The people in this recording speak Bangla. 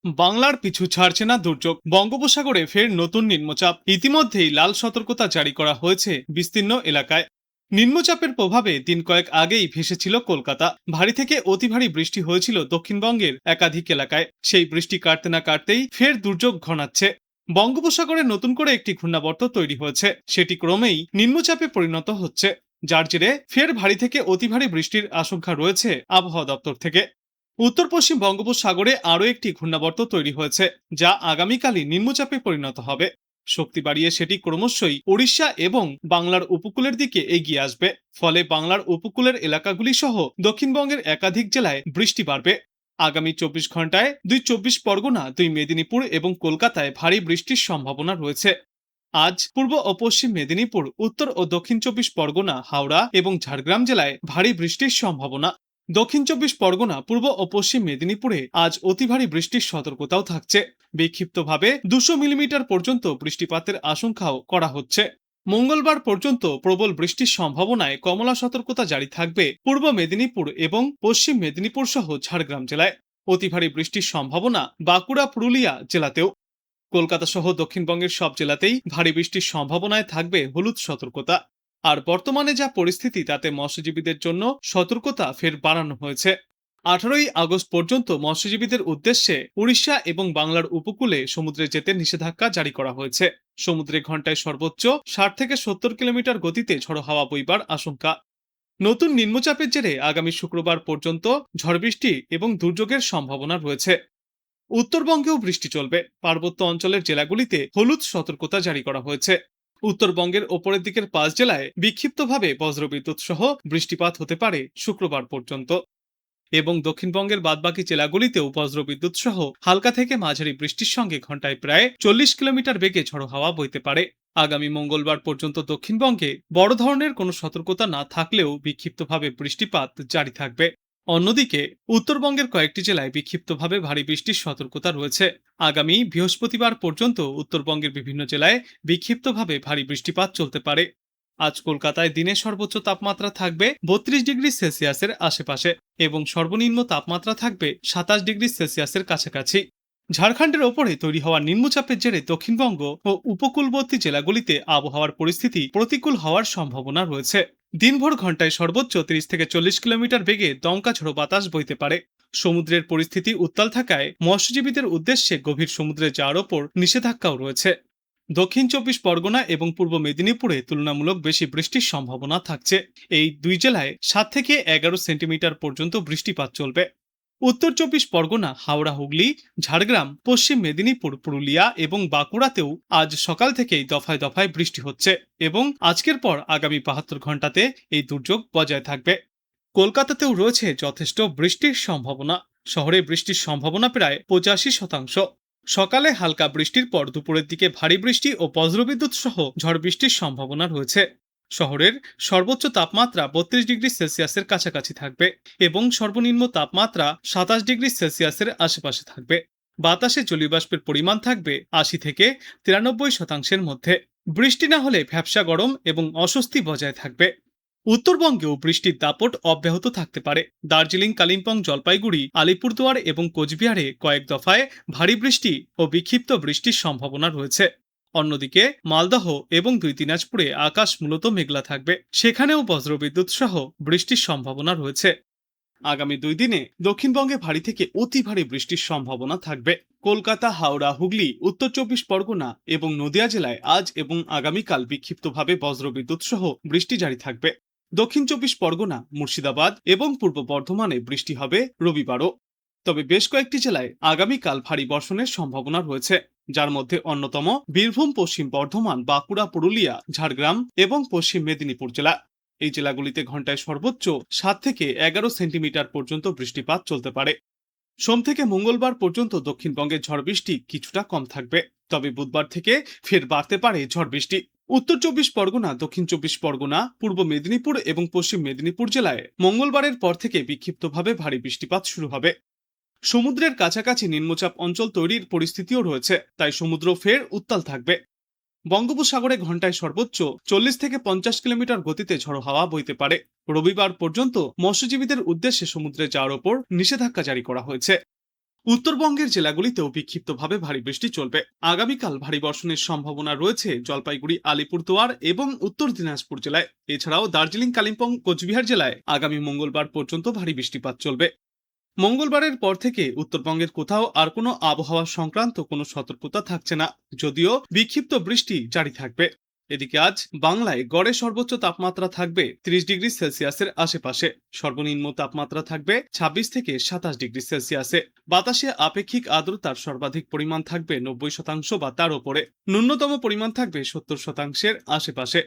বাংলার পিছু ছাড়ছে না দুর্যোগ। বঙ্গোপসাগরে ফের নতুন নিম্নচাপ। ইতিমধ্যেই লাল সতর্কতা জারি করা হয়েছে বিস্তীর্ণ এলাকায়। নিম্নচাপের প্রভাবে দিন কয়েক আগেই ভেসেছিল কলকাতা। ভারী থেকে অতি ভারী বৃষ্টি হয়েছিল দক্ষিণবঙ্গের একাধিক এলাকায়। সেই বৃষ্টি কাটতে না কাটতেই ফের দুর্যোগ ঘনাচ্ছে। বঙ্গোপসাগরে নতুন করে একটি ঘূর্ণাবর্ত তৈরি হয়েছে, সেটি ক্রমেই নিম্নচাপে পরিণত হচ্ছে, যার জেরে ফের ভারী থেকে অতি ভারী বৃষ্টির আশঙ্কা রয়েছে আবহাওয়া দপ্তর থেকে। উত্তর পশ্চিম বঙ্গোপসাগরে আরও একটি ঘূর্ণাবর্ত তৈরি হয়েছে, যা আগামীকালই নিম্নচাপে পরিণত হবে। শক্তি বাড়িয়ে সেটি ক্রমশই ওড়িশা এবং বাংলার উপকূলের দিকে এগিয়ে আসবে। ফলে বাংলার উপকূলের এলাকাগুলি সহ দক্ষিণবঙ্গের একাধিক জেলায় বৃষ্টি বাড়বে। আগামী 24 ঘন্টায় 2 চব্বিশ পরগনা, 2 মেদিনীপুর এবং কলকাতায় ভারী বৃষ্টির সম্ভাবনা রয়েছে। আজ পূর্ব ও পশ্চিম মেদিনীপুর, উত্তর ও দক্ষিণ 24 পরগনা, হাওড়া এবং ঝাড়গ্রাম জেলায় ভারী বৃষ্টির সম্ভাবনা। দক্ষিণ 24 পরগনা, পূর্ব ও পশ্চিম মেদিনীপুরে আজ অতি ভারী বৃষ্টির সতর্কতাও থাকছে। বিক্ষিপ্তভাবে 200 মিলিমিটার পর্যন্ত বৃষ্টিপাতের আশঙ্কাও করা হচ্ছে। মঙ্গলবার পর্যন্ত প্রবল বৃষ্টির সম্ভাবনায় কমলা সতর্কতা জারি থাকবে পূর্ব মেদিনীপুর এবং পশ্চিম মেদিনীপুর সহ ঝাড়গ্রাম জেলায়। অতি ভারী বৃষ্টির সম্ভাবনা বাঁকুড়া, পুরুলিয়া জেলাতেও। কলকাতা সহ দক্ষিণবঙ্গের সব জেলাতেই ভারী বৃষ্টির সম্ভাবনায় থাকবে হলুদ সতর্কতা। আর বর্তমানে যা পরিস্থিতি, তাতে মৎস্যজীবীদের জন্য সতর্কতা ফের বাড়ানো হয়েছে। 18 আগস্ট পর্যন্ত মৎস্যজীবীদের উদ্দেশ্যে উড়িষ্যা এবং বাংলার উপকূলে সমুদ্রে যেতে নিষেধাজ্ঞা জারি করা হয়েছে। সমুদ্রে ঘন্টায় সর্বোচ্চ 60 থেকে 70 কিলোমিটার গতিতে ঝড়ো হাওয়া বইবার আশঙ্কা। নতুন নিম্নচাপের জেরে আগামী শুক্রবার পর্যন্ত ঝড় বৃষ্টি এবং দুর্যোগের সম্ভাবনা রয়েছে। উত্তরবঙ্গেও বৃষ্টি চলবে। পার্বত্য অঞ্চলের জেলাগুলিতে হলুদ সতর্কতা জারি করা হয়েছে। উত্তরবঙ্গের ওপরের দিকের 5 জেলায় বিক্ষিপ্তভাবে বজ্রবিদ্যুৎ সহ বৃষ্টিপাত হতে পারে শুক্রবার পর্যন্ত, এবং দক্ষিণবঙ্গের বাদবাকি জেলাগুলিতেও বজ্রবিদ্যুৎ সহ হালকা থেকে মাঝারি বৃষ্টির সঙ্গে ঘন্টায় প্রায় 40 কিলোমিটার বেগে ঝড়ো হাওয়া বইতে পারে। আগামী মঙ্গলবার পর্যন্ত দক্ষিণবঙ্গে বড় ধরনের কোনো সতর্কতা না থাকলেও বিক্ষিপ্তভাবে বৃষ্টিপাত জারি থাকবে। অন্যদিকে উত্তরবঙ্গের কয়েকটি জেলায় বিক্ষিপ্তভাবে ভারী বৃষ্টির সতর্কতা রয়েছে। আগামী বৃহস্পতিবার পর্যন্ত উত্তরবঙ্গের বিভিন্ন জেলায় বিক্ষিপ্তভাবে ভারী বৃষ্টিপাত চলতে পারে। আজ কলকাতায় দিনের সর্বোচ্চ তাপমাত্রা থাকবে 32 ডিগ্রি সেলসিয়াসের আশেপাশে এবং সর্বনিম্ন তাপমাত্রা থাকবে 27 ডিগ্রি সেলসিয়াসের কাছাকাছি। ঝাড়খণ্ডের ওপরে তৈরি হওয়া নিম্নচাপের জেরে দক্ষিণবঙ্গ ও উপকূলবর্তী জেলাগুলিতে আবহাওয়ার পরিস্থিতি প্রতিকূল হওয়ার সম্ভাবনা রয়েছে। দিনভর ঘন্টায় সর্বোচ্চ 30 থেকে 40 কিলোমিটার বেগে দমকা ঝোড়ো বাতাস বইতে পারে। সমুদ্রের পরিস্থিতি উত্তাল থাকায় মৎস্যজীবীদের উদ্দেশ্যে গভীর সমুদ্রে যাওয়ার ওপর নিষেধাজ্ঞাও রয়েছে। দক্ষিণ 24 পরগনা এবং পূর্ব মেদিনীপুরে তুলনামূলক বেশি বৃষ্টির সম্ভাবনা থাকছে। এই দুই জেলায় 7 থেকে 11 সেন্টিমিটার পর্যন্ত বৃষ্টিপাত চলবে। উত্তর 24 পরগনা, হাওড়া, হুগলি, ঝাড়গ্রাম, পশ্চিম মেদিনীপুর, পুরুলিয়া এবং বাঁকুড়াতেও আজ সকাল থেকেই দফায় দফায় বৃষ্টি হচ্ছে এবং আজকের পর আগামী 72 ঘন্টাতে এই দুর্যোগ বজায় থাকবে। কলকাতাতেও রয়েছে যথেষ্ট বৃষ্টির সম্ভাবনা। শহরে বৃষ্টির সম্ভাবনা প্রায় 85%। সকালে হালকা বৃষ্টির পর দুপুরের দিকে ভারী বৃষ্টি ও বজ্রবিদ্যুৎ সহ ঝড় বৃষ্টির সম্ভাবনা রয়েছে। শহরের সর্বোচ্চ তাপমাত্রা 32 ডিগ্রি সেলসিয়াসের কাছাকাছি থাকবে এবং সর্বনিম্ন তাপমাত্রা 27 ডিগ্রি সেলসিয়াসের আশেপাশে থাকবে। বাতাসে জলীয় বাষ্পের পরিমাণ থাকবে 80 থেকে 93% মধ্যে। বৃষ্টি না হলে ভ্যাপসা গরম এবং অস্বস্তি বজায় থাকবে। উত্তরবঙ্গেও বৃষ্টির দাপট অব্যাহত থাকতে পারে। দার্জিলিং, কালিম্পং, জলপাইগুড়ি, আলিপুরদুয়ার এবং কোচবিহারে কয়েক দফায় ভারী বৃষ্টি ও বিক্ষিপ্ত বৃষ্টির সম্ভাবনা রয়েছে। অন্যদিকে মালদহ এবং দিনাজপুরে আকাশ মূলত মেঘলা থাকবে, সেখানেও বজ্রবিদ্যুৎ সহ বৃষ্টির সম্ভাবনা রয়েছে। আগামী 2 দিনে দক্ষিণবঙ্গে ভারী থেকে অতি ভারী বৃষ্টির সম্ভাবনা থাকবে। কলকাতা, হাওড়া, হুগলি, উত্তর 24 পরগনা এবং নদিয়া জেলায় আজ এবং আগামীকাল বিক্ষিপ্তভাবে বজ্রবিদ্যুৎ সহ বৃষ্টি জারি থাকবে। দক্ষিণ 24 পরগনা, মুর্শিদাবাদ এবং পূর্ব বর্ধমানে বৃষ্টি হবে রবিবারও। তবে বেশ কয়েকটি জেলায় আগামীকাল ভারী বর্ষণের সম্ভাবনা রয়েছে, যার মধ্যে অন্যতম বীরভূম, পশ্চিম বর্ধমান, বাঁকুড়া, পুরুলিয়া, ঝাড়গ্রাম এবং পশ্চিম মেদিনীপুর জেলা। এই জেলাগুলিতে ঘন্টায় সর্বোচ্চ 7 থেকে 11 সেন্টিমিটার পর্যন্ত বৃষ্টিপাত চলতে পারে। সোম থেকে মঙ্গলবার পর্যন্ত দক্ষিণবঙ্গে ঝড় বৃষ্টি কিছুটা কম থাকবে, তবে বুধবার থেকে ফের বাড়তে পারে ঝড় বৃষ্টি। উত্তর 24 পরগনা, দক্ষিণ 24 পরগনা, পূর্ব মেদিনীপুর এবং পশ্চিম মেদিনীপুর জেলায় মঙ্গলবারের পর থেকে বিক্ষিপ্তভাবে ভারী বৃষ্টিপাত শুরু হবে। সমুদ্রের কাছাকাছি নিম্নচাপ অঞ্চল তৈরির পরিস্থিতিও রয়েছে, তাই সমুদ্র ফের উত্তাল থাকবে। বঙ্গোপসাগরে ঘন্টায় সর্বোচ্চ 40 থেকে 50 কিলোমিটার গতিতে ঝড়ো হাওয়া বইতে পারে। রবিবার পর্যন্ত মৎস্যজীবীদের উদ্দেশ্যে সমুদ্রে যাওয়ার ওপর নিষেধাজ্ঞা জারি করা হয়েছে। উত্তরবঙ্গের জেলাগুলিতেও বিক্ষিপ্তভাবে ভারী বৃষ্টি চলবে। আগামীকাল ভারী বর্ষণের সম্ভাবনা রয়েছে জলপাইগুড়ি, আলিপুরদুয়ার এবং উত্তর দিনাজপুর জেলায়। এছাড়াও দার্জিলিং, কালিম্পং, কোচবিহার জেলায় আগামী মঙ্গলবার পর্যন্ত ভারী বৃষ্টিপাত চলবে। মঙ্গলবারের পর থেকে উত্তরবঙ্গের কোথাও আর কোনো আবহাওয়া সংক্রান্ত কোনো সতর্কতা থাকছে না, যদিও বিক্ষিপ্ত বৃষ্টি জারি থাকবে। এদিকে আজ বাংলায় গড়ে সর্বোচ্চ তাপমাত্রা থাকবে 30 ডিগ্রি সেলসিয়াসের আশেপাশে। সর্বনিম্ন তাপমাত্রা থাকবে 26 থেকে 27 ডিগ্রি সেলসিয়াসে। বাতাসে আপেক্ষিক আর্দ্রতার সর্বাধিক পরিমাণ থাকবে 90% বা তার উপরে। ন্যূনতম পরিমাণ থাকবে 70%-এর আশেপাশে।